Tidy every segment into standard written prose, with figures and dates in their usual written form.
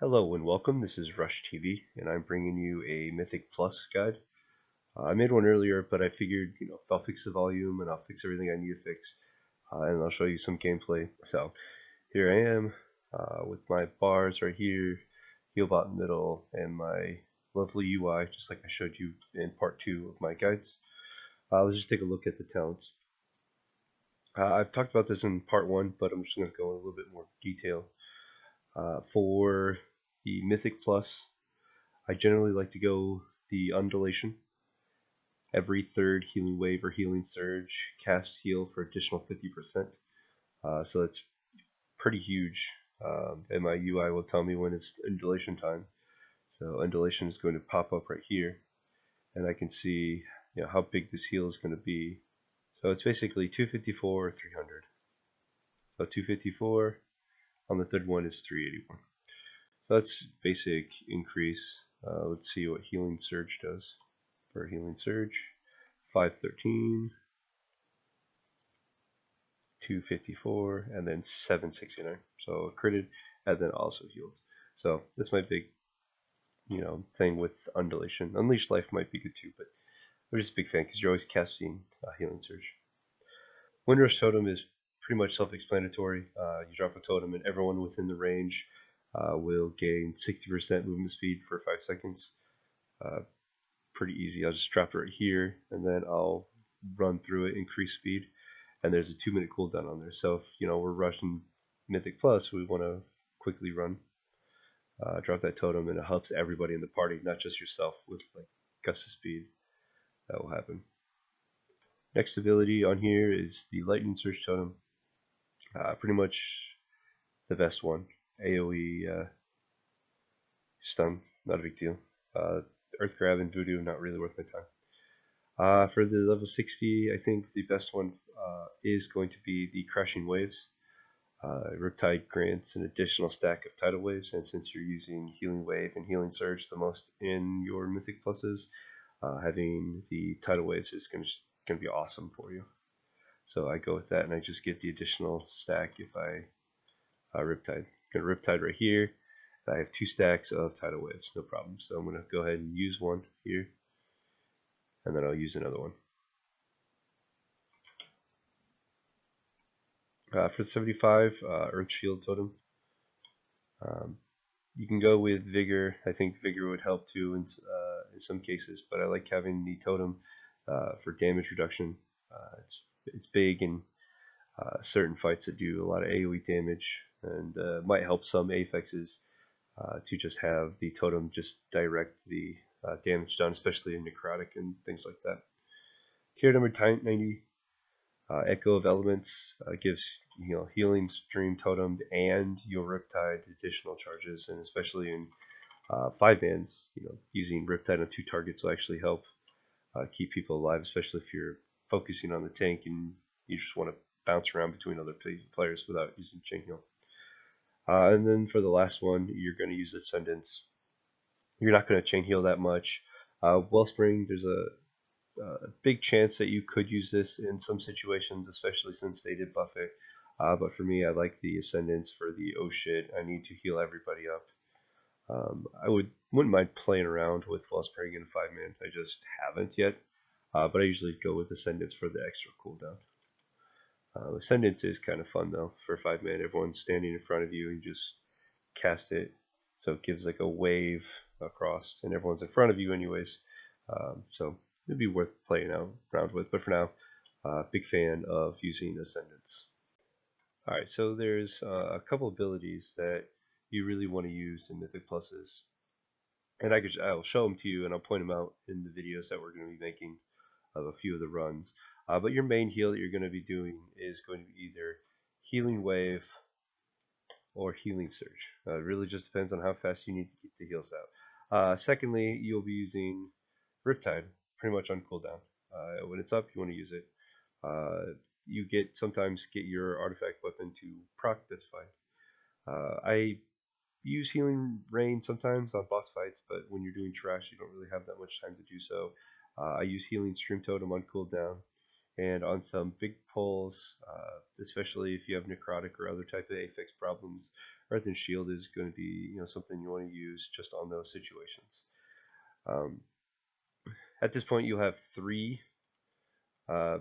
Hello and welcome. This is RueshTV, and I'm bringing you a Mythic Plus guide. I made one earlier, but I figured, if I'll fix the volume and I'll fix everything I need to fix, and I'll show you some gameplay. So here I am with my bars right here, healbot in the middle, and my lovely UI, just like I showed you in part 2 of my guides. Let's just take a look at the talents. I've talked about this in part 1, but I'm just going to go in a little bit more detail. For the Mythic Plus, I generally like to go the undulation. Every third healing wave or healing surge, cast heal for additional 50%. So that's pretty huge. And my UI will tell me when it's undulation time. So undulation is going to pop up right here, and I can see how big this heal is going to be. So it's basically 254 or 300. So 254 on the third one is 381. So that's basic increase. Let's see what healing surge does. For healing surge, 513, 254, and then 769. So critted and then also healed. So that's my big, thing with undulation. Unleashed life might be good too, but I'm just a big fan because you're always casting healing surge. Windrush totem is pretty much self-explanatory. You drop a totem and everyone within the range will gain 60% movement speed for 5 seconds. Pretty easy. I'll just drop it right here, and then I'll run through it, increase speed, and there's a 2-minute cooldown on there. So if we're rushing Mythic Plus, we want to quickly run, drop that totem, and it helps everybody in the party, not just yourself with like gust of speed. That will happen. Next ability on here is the Lightning Surge Totem. Pretty much the best one. AoE stun, not a big deal. Earth Grab and Voodoo, not really worth my time. For the level 60, I think the best one is going to be the Crashing Waves. Riptide grants an additional stack of tidal waves, and since you're using Healing Wave and Healing Surge the most in your Mythic Pluses, having the tidal waves is going to be awesome for you. So I go with that, and I just get the additional stack if I Riptide. I'm going to Riptide right here. I have 2 stacks of tidal waves, no problem. So I'm going to go ahead and use one here, and then I'll use another one. For 75, Earth Shield Totem. You can go with Vigor. I think Vigor would help too in some cases, but I like having the totem for damage reduction. It's big in certain fights that do a lot of AoE damage, and might help some Aphexes to just have the totem just direct the damage done, especially in necrotic and things like that. Tier number 90, Echo of Elements gives healing stream totem and your Riptide additional charges, and especially in 5-mans, using Riptide on 2 targets will actually help keep people alive, especially if you're focusing on the tank and you just want to bounce around between other players without using chain heal. And then for the last one, you're going to use Ascendance. You're not going to chain heal that much. Wellspring, there's a big chance that you could use this in some situations, especially since they did buff it. But for me, I like the Ascendance for the oh shit, I need to heal everybody up. I wouldn't mind playing around with Wellspring in 5-man. I just haven't yet. But I usually go with Ascendance for the extra cooldown. Ascendance is kind of fun though for 5-man. Everyone's standing in front of you and you just cast it, so it gives like a wave across, and everyone's in front of you anyways. So it'd be worth playing around with. But for now, big fan of using Ascendance. Alright, so there's a couple abilities that you really want to use in Mythic Pluses, and I'll show them to you and I'll point them out in the videos that we're going to be making of a few of the runs. But your main heal that you're going to be doing is going to be either Healing Wave or Healing Surge. It really just depends on how fast you need to get the heals out. Secondly, you'll be using Riptide pretty much on cooldown. When it's up, you want to use it. You sometimes get your artifact weapon to proc, that's fine. I use Healing Rain sometimes on boss fights, but when you're doing trash, you don't really have that much time to do so. I use Healing Stream Totem on cooldown, and on some big pulls, the especially if you have necrotic or other type of affix problems. Earth and Shield is going to be something you want to use just on those situations. At this point, you'll have three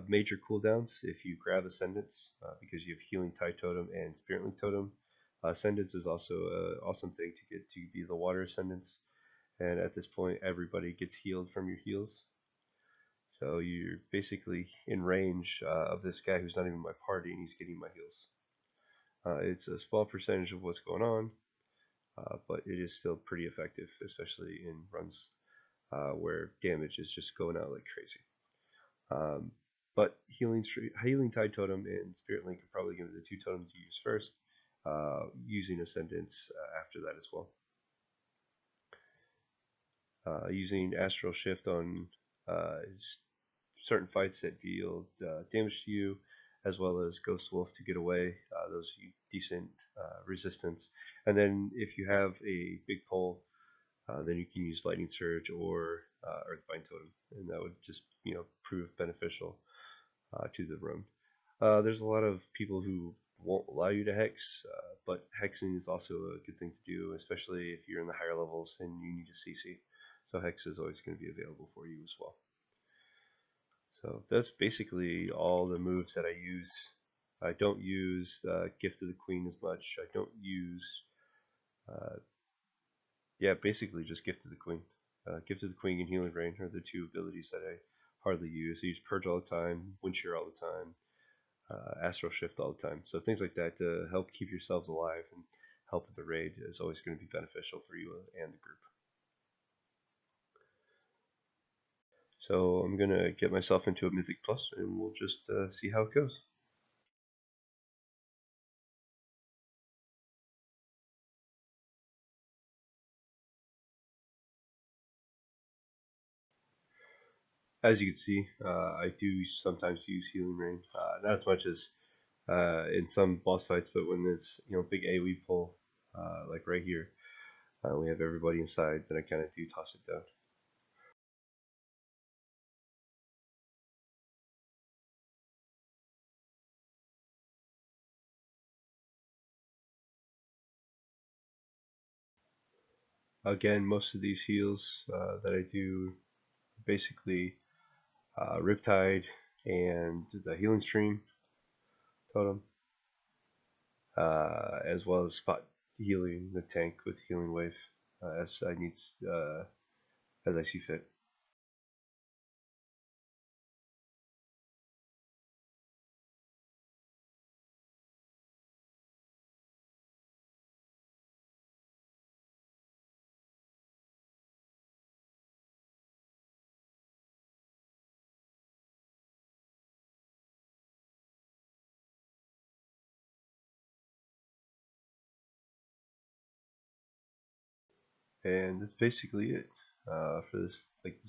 major cooldowns if you grab Ascendance, because you have Healing Tide Totem and Spirit Link Totem. Ascendance is also an awesome thing to get to be the Water Ascendance, and at this point, everybody gets healed from your heals. So you're basically in range of this guy who's not even my party, and he's getting my heals. It's a small percentage of what's going on, but it is still pretty effective, especially in runs where damage is just going out like crazy. But Healing Tide Totem and Spirit Link are probably going to be the two totems to use first, using Ascendance after that as well. Using Astral Shift on certain fights that deal damage to you, as well as Ghost Wolf to get away, those decent resistance. And then if you have a big pull, then you can use Lightning Surge or Earthbind Totem, and that would just prove beneficial to the room. There's a lot of people who won't allow you to hex, but hexing is also a good thing to do, especially if you're in the higher levels and you need a CC. So hex is always going to be available for you as well. So that's basically all the moves that I use. I don't use Gift of the Queen as much. I don't use, basically just Gift of the Queen. Gift of the Queen and Healing Rain are the two abilities that I hardly use. I use Purge all the time, Wind Shear all the time, Astral Shift all the time. So things like that to help keep yourselves alive and help with the raid is always going to be beneficial for you and the group. So I'm going to get myself into a Mythic Plus, and we'll just see how it goes. As you can see, I do sometimes use Healing Rain, not as much as in some boss fights, but when it's big AoE pull, like right here, we have everybody inside, then I kind of do toss it down. Again, most of these heals that I do, basically Riptide and the Healing Stream totem, as well as spot healing the tank with Healing Wave as I need, as I see fit. And that's basically it for this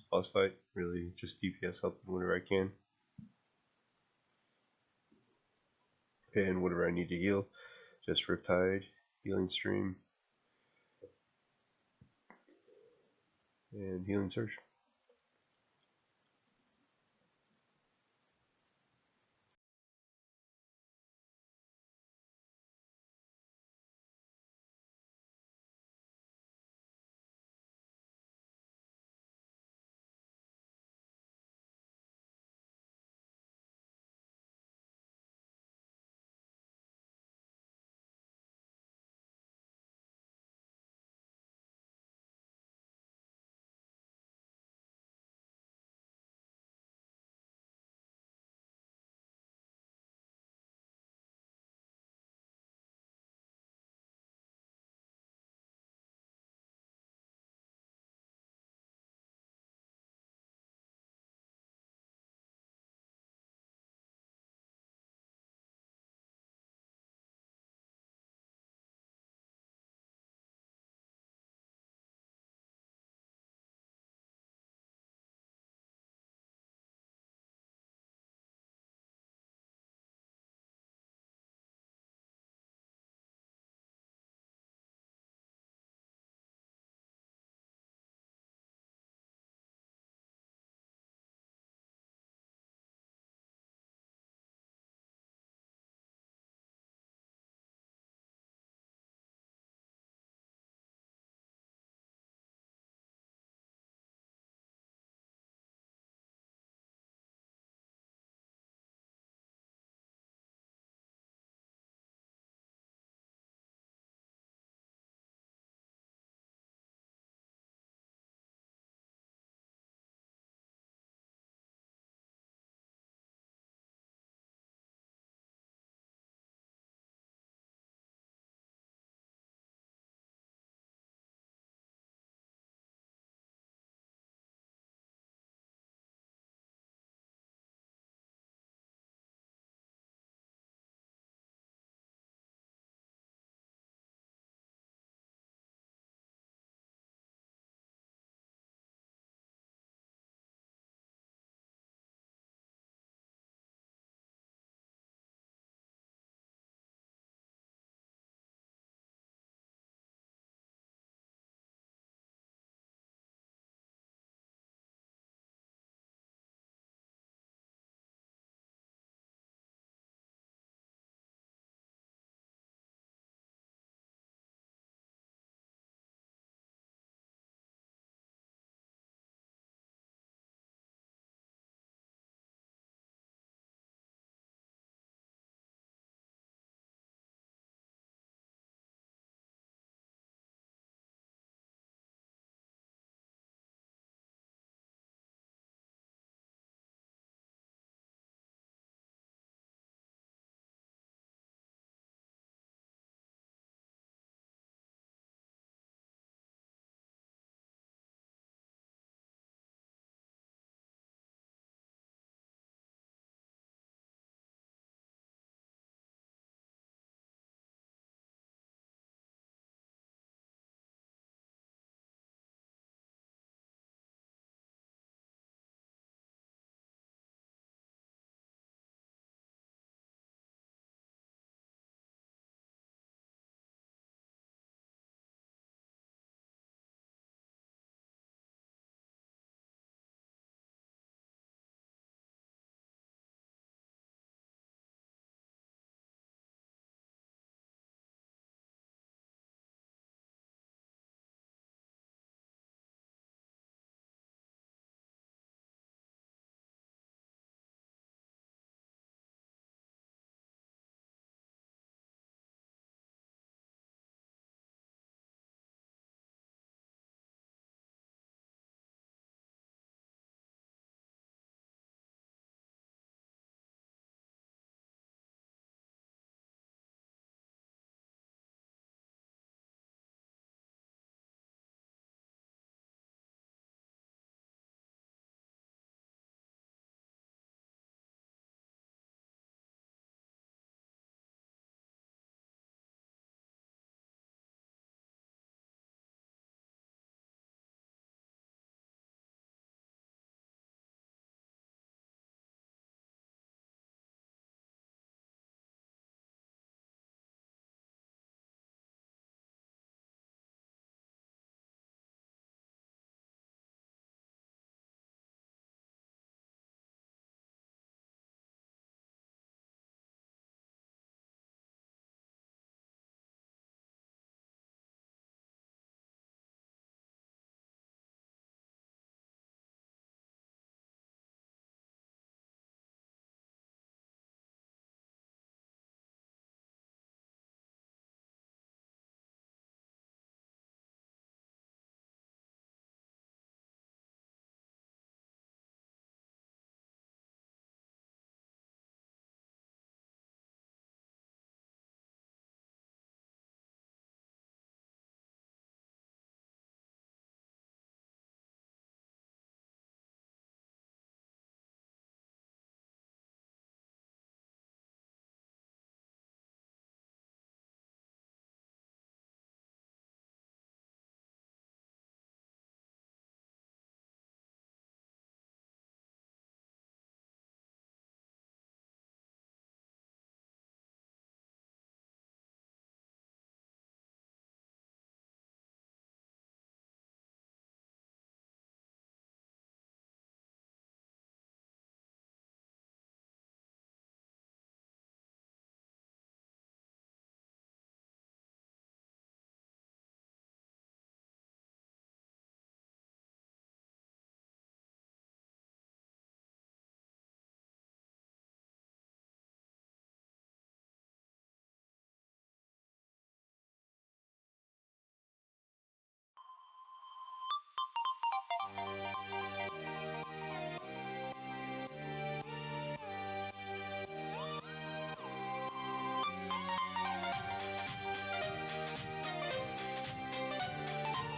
boss fight. Really, just DPS helping whenever I can, and whatever I need to heal, just Riptide, Healing Stream, and Healing Surge.